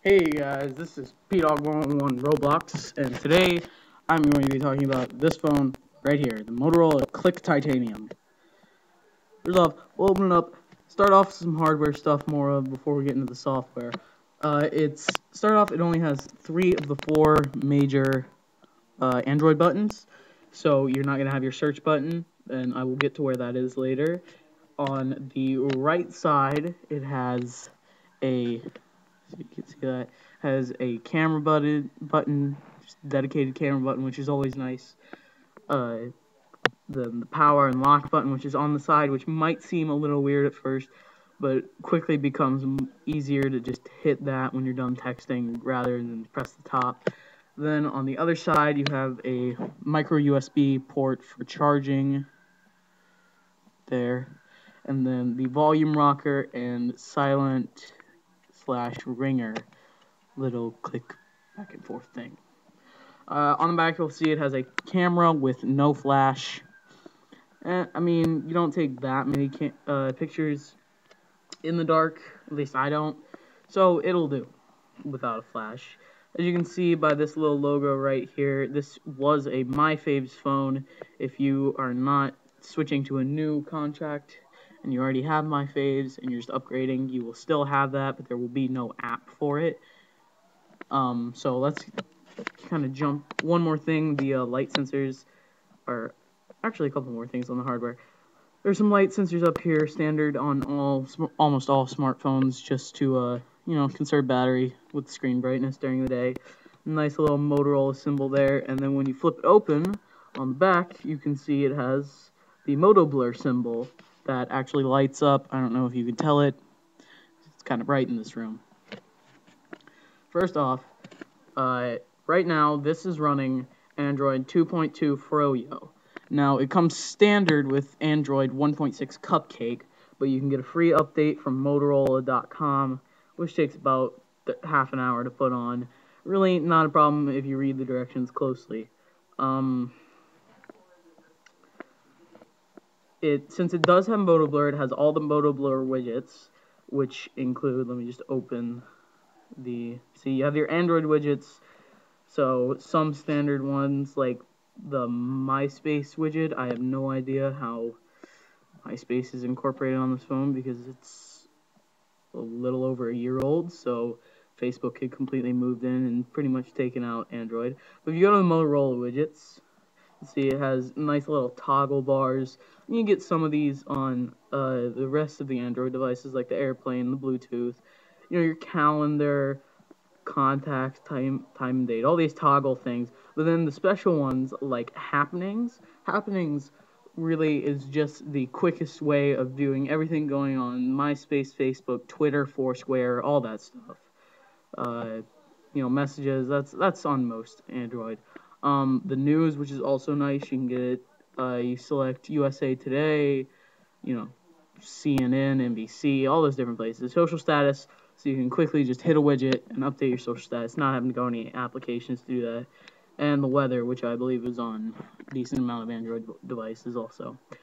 Hey guys, this is PDog111 Roblox, and today I'm going to be talking about this phone right here, the Motorola Cliq Titanium. First off, we'll open it up, start off with some hardware stuff before we get into the software. It only has 3 of the 4 major Android buttons, so you're not going to have your search button, and I will get to where that is later. On the right side, it has so you can see that has a camera button, just dedicated camera button, which is always nice. The power and lock button, which is on the side, which might seem a little weird at first, but quickly becomes easier to just hit that when you're done texting rather than press the top. Then on the other side, you have a micro USB port for charging there, and then the volume rocker and silent / ringer little click back and forth thing. On the back, you'll see it has a camera with no flash. I mean, you don't take that many pictures in the dark, at least I don't, so it'll do without a flash. As you can see by this little logo right here, this was a My Faves phone. If you are not switching to a new contract and you already have My Faves and you're just upgrading, you will still have that, but there will be no app for it. So let's kind of jump. One more thing, the light sensors are actually a couple more things on the hardware. There's some light sensors up here, standard on almost all smartphones, just to conserve battery with screen brightness during the day. Nice little Motorola symbol there, and then when you flip it open on the back, you can see it has the Moto Blur symbol that actually lights up. I don't know if you can tell it. It's kind of bright in this room. First off, right now this is running Android 2.2 Froyo. Now it comes standard with Android 1.6 Cupcake, but you can get a free update from Motorola.com, which takes about half an hour to put on. Really not a problem if you read the directions closely. Since it does have Moto Blur, it has all the Moto Blur widgets, which include, let me just open see, you have your Android widgets, so some standard ones like the MySpace widget. I have no idea how MySpace is incorporated on this phone because it's a little over a year old, so Facebook had completely moved in and pretty much taken out Android. But if you go to the Motorola widgets, you see it has nice little toggle bars. You can get some of these on the rest of the Android devices like the Airplane, the Bluetooth, your calendar, contacts, time and date, all these toggle things. But then the special ones like happenings really is just the quickest way of viewing everything going on MySpace, Facebook, Twitter, Foursquare, all that stuff. Messages, that's on most Android. The news, which is also nice, you can get it, you select USA Today, CNN, NBC, all those different places. Social status, so you can quickly just hit a widget and update your social status, not having to go any applications to do that. And the weather, which I believe is on a decent amount of Android devices also. If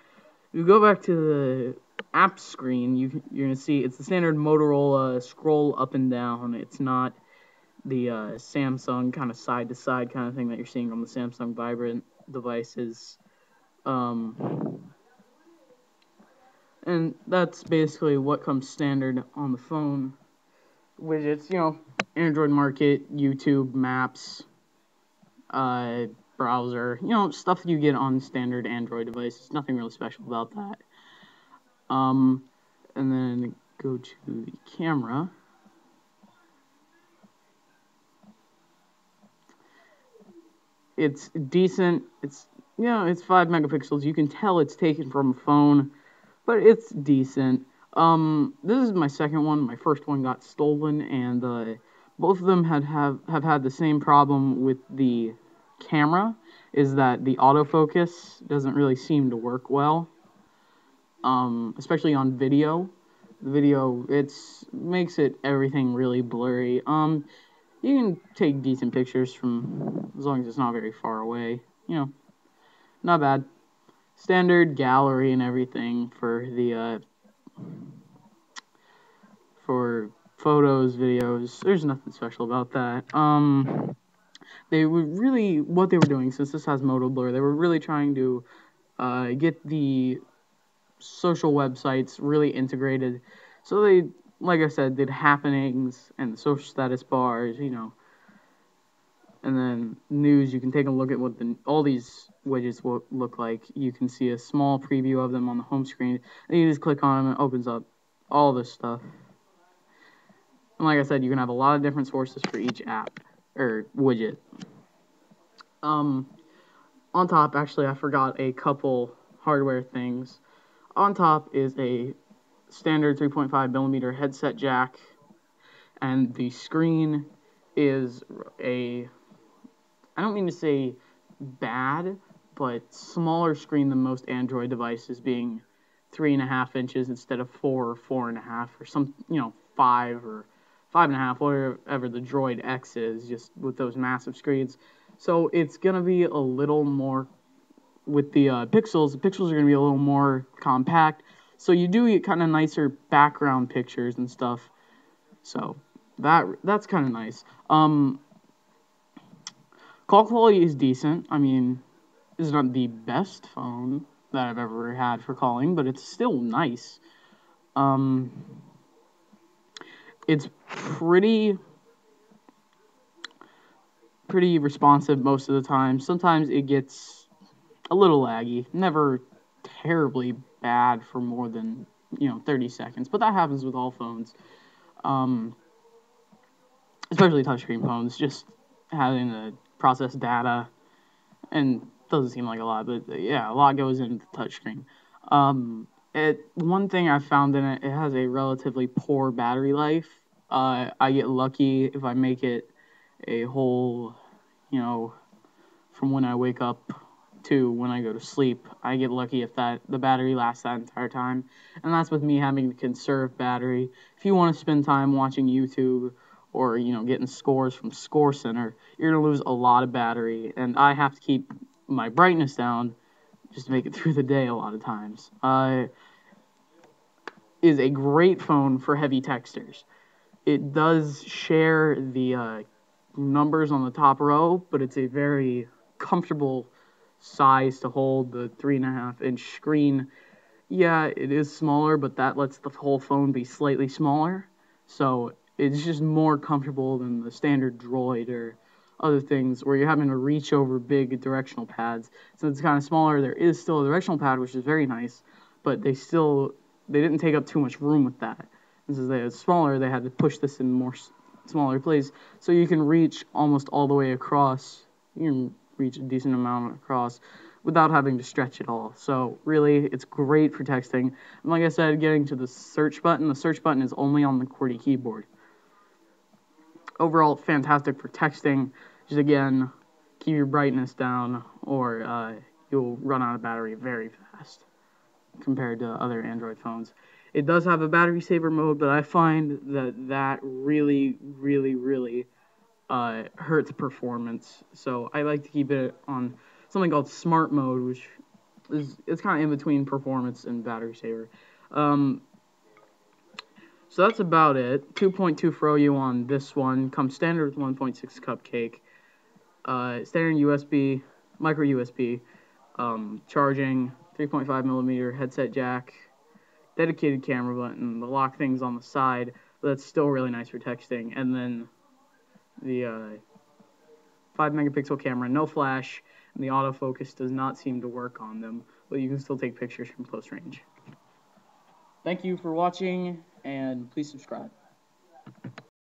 you go back to the app screen, you're going to see it's the standard Motorola scroll up and down. It's not the Samsung kind of side-to-side kind of thing that you're seeing on the Samsung Vibrant devices. And that's basically what comes standard on the phone. Widgets, Android Market, YouTube, Maps, browser, stuff you get on standard Android devices. Nothing really special about that. And then go to the camera. It's decent. It's 5 megapixels. You can tell it's taken from a phone, but it's decent. This is my second one. My first one got stolen, and both of them have had the same problem with the camera, is that the autofocus doesn't really seem to work well, especially on video. The video, makes everything really blurry. You can take decent pictures from, as long as it's not very far away, not bad. Standard gallery and everything for the photos, videos. There's nothing special about that. What they were doing, since this has modal blur, they were really trying to get the social websites really integrated. So they, like I said, did happenings and the social status bars, and then news. You can take a look at what all these widgets will look like. You can see a small preview of them on the home screen, and you just click on them and it opens up all this stuff. And like I said, you can have a lot of different sources for each app or widget. On top, actually, I forgot a couple hardware things. On top is a standard 3.5mm headset jack, and the screen is I don't mean to say bad, but smaller screen than most Android devices, being 3.5 inches instead of 4 or 4.5, or some, 5 or 5.5, whatever the Droid X is, just with those massive screens. So it's gonna be a little more with the pixels. The pixels are gonna be a little more compact, so you do get kind of nicer background pictures and stuff. So that's kind of nice. Call quality is decent. I mean, it's not the best phone that I've ever had for calling, but it's still nice. It's pretty responsive most of the time. Sometimes it gets a little laggy. Never terribly bad for more than 30 seconds, but that happens with all phones. Especially touchscreen phones, just having to process data, and doesn't seem like a lot, but yeah, a lot goes into the touchscreen. One thing I found in it has a relatively poor battery life. I get lucky if I make it a whole, from when I wake up to when I go to sleep. I get lucky if the battery lasts that entire time, and that's with me having to conserve battery. If you want to spend time watching YouTube or getting scores from Score Center, you're gonna lose a lot of battery, and I have to keep my brightness down just to make it through the day a lot of times. Is a great phone for heavy texters. It does share the numbers on the top row, but it's a very comfortable size to hold. The 3.5-inch screen, yeah, it is smaller, but that lets the whole phone be slightly smaller. So it's just more comfortable than the standard Droid or other things where you're having to reach over big directional pads. So it's kind of smaller. There is still a directional pad, which is very nice, but they didn't take up too much room with that. Since they had smaller, they had to push this in more smaller place, so you can reach almost all the way across. You can reach a decent amount across without having to stretch it all. So really, it's great for texting. And like I said, getting to the search button is only on the QWERTY keyboard. Overall, fantastic for texting. Just again, keep your brightness down, or you'll run out of battery very fast compared to other Android phones. It does have a battery saver mode, but I find that really, really, really hurts performance. So I like to keep it on something called smart mode, which it's kind of in between performance and battery saver. So that's about it. 2.2 Froyo on this one. Comes standard with 1.6 cupcake. Standard USB, micro USB, charging, 3.5mm headset jack, dedicated camera button, the lock things on the side, but that's still really nice for texting. And then the 5-megapixel camera, no flash, and the autofocus does not seem to work on them, but you can still take pictures from close range. Thank you for watching, and please subscribe.